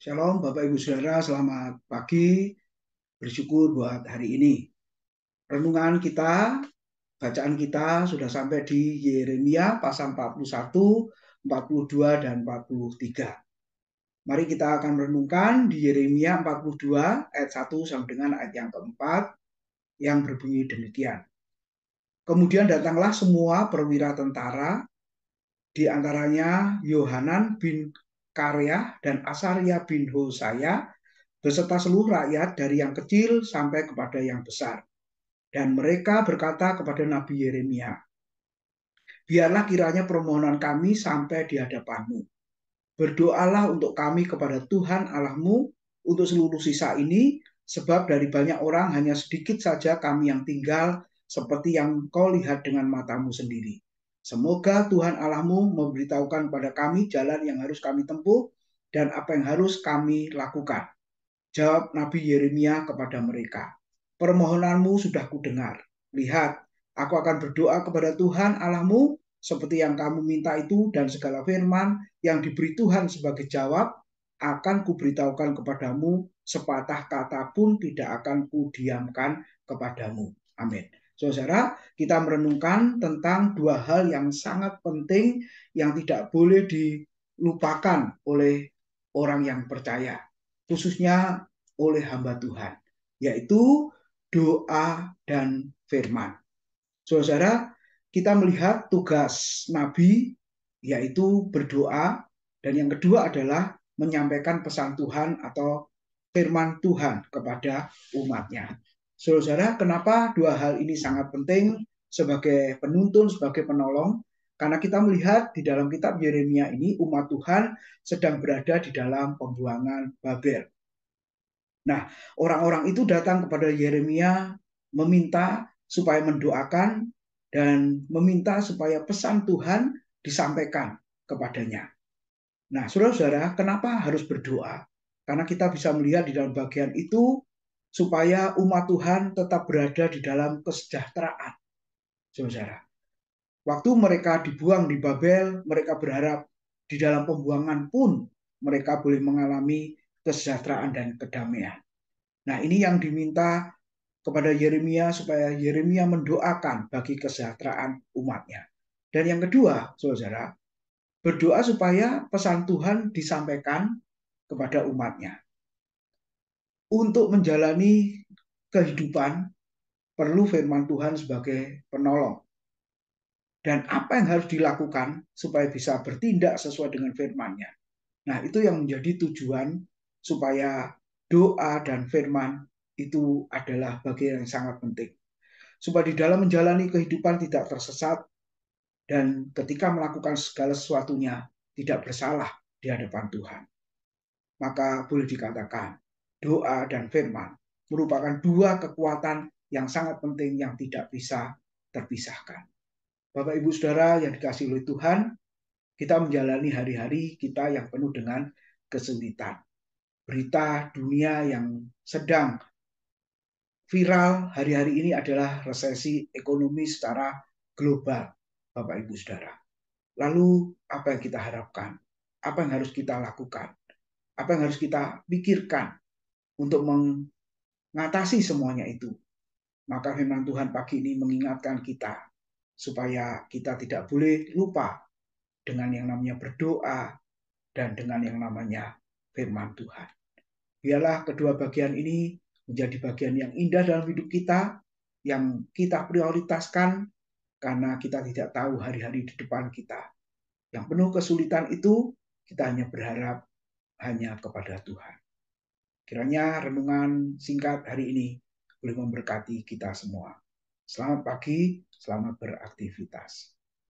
Shalom Bapak Ibu Saudara, selamat pagi. Bersyukur buat hari ini. Renungan kita, bacaan kita sudah sampai di Yeremia pasal 41, 42, dan 43. Mari kita akan merenungkan di Yeremia 42 ayat 1 sampai dengan ayat yang keempat yang berbunyi demikian. Kemudian datanglah semua perwira tentara, di antaranya Yohanan bin Kareah dan Asaria bin Hosaya, beserta seluruh rakyat dari yang kecil sampai kepada yang besar. Dan mereka berkata kepada Nabi Yeremia, biarlah kiranya permohonan kami sampai di hadapanmu. Berdoalah untuk kami kepada Tuhan Allahmu untuk seluruh sisa ini, sebab dari banyak orang hanya sedikit saja kami yang tinggal, seperti yang kau lihat dengan matamu sendiri. Semoga Tuhan Allahmu memberitahukan kepada kami jalan yang harus kami tempuh dan apa yang harus kami lakukan. Jawab Nabi Yeremia kepada mereka, permohonanmu sudah kudengar. Lihat, aku akan berdoa kepada Tuhan Allahmu seperti yang kamu minta itu, dan segala firman yang diberi Tuhan sebagai jawab akan kuberitahukan kepadamu, sepatah kata pun tidak akan kudiamkan kepadamu. Amin. Saudara, kita merenungkan tentang dua hal yang sangat penting yang tidak boleh dilupakan oleh orang yang percaya, khususnya oleh hamba Tuhan, yaitu doa dan firman. Saudara, kita melihat tugas Nabi yaitu berdoa, dan yang kedua adalah menyampaikan pesan Tuhan atau firman Tuhan kepada umatnya. Saudara, kenapa dua hal ini sangat penting sebagai penuntun, sebagai penolong? Karena kita melihat di dalam kitab Yeremia ini umat Tuhan sedang berada di dalam pembuangan Babel. Nah, orang-orang itu datang kepada Yeremia meminta supaya mendoakan dan meminta supaya pesan Tuhan disampaikan kepadanya. Nah, saudara-saudara, kenapa harus berdoa? Karena kita bisa melihat di dalam bagian itu supaya umat Tuhan tetap berada di dalam kesejahteraan. Saudara, waktu mereka dibuang di Babel, mereka berharap di dalam pembuangan pun mereka boleh mengalami kesejahteraan dan kedamaian. Nah, ini yang diminta kepada Yeremia supaya Yeremia mendoakan bagi kesejahteraan umatnya. Dan yang kedua, saudara, berdoa supaya pesan Tuhan disampaikan kepada umatnya. Untuk menjalani kehidupan, perlu firman Tuhan sebagai penolong. Dan apa yang harus dilakukan supaya bisa bertindak sesuai dengan firman-Nya. Nah, itu yang menjadi tujuan supaya doa dan firman itu adalah bagian yang sangat penting. Supaya di dalam menjalani kehidupan tidak tersesat, dan ketika melakukan segala sesuatunya tidak bersalah di hadapan Tuhan. Maka boleh dikatakan doa dan firman merupakan dua kekuatan yang sangat penting yang tidak bisa terpisahkan. Bapak Ibu Saudara yang dikasihi oleh Tuhan, kita menjalani hari-hari kita yang penuh dengan kesulitan. Berita dunia yang sedang viral hari-hari ini adalah resesi ekonomi secara global, Bapak Ibu Saudara. Lalu apa yang kita harapkan? Apa yang harus kita lakukan? Apa yang harus kita pikirkan untuk mengatasi semuanya itu? Maka firman Tuhan pagi ini mengingatkan kita supaya kita tidak boleh lupa dengan yang namanya berdoa dan dengan yang namanya firman Tuhan. Biarlah kedua bagian ini menjadi bagian yang indah dalam hidup kita, yang kita prioritaskan karena kita tidak tahu hari-hari di depan kita. Yang penuh kesulitan itu, kita hanya berharap hanya kepada Tuhan. Kiranya renungan singkat hari ini boleh memberkati kita semua. Selamat pagi, selamat beraktivitas.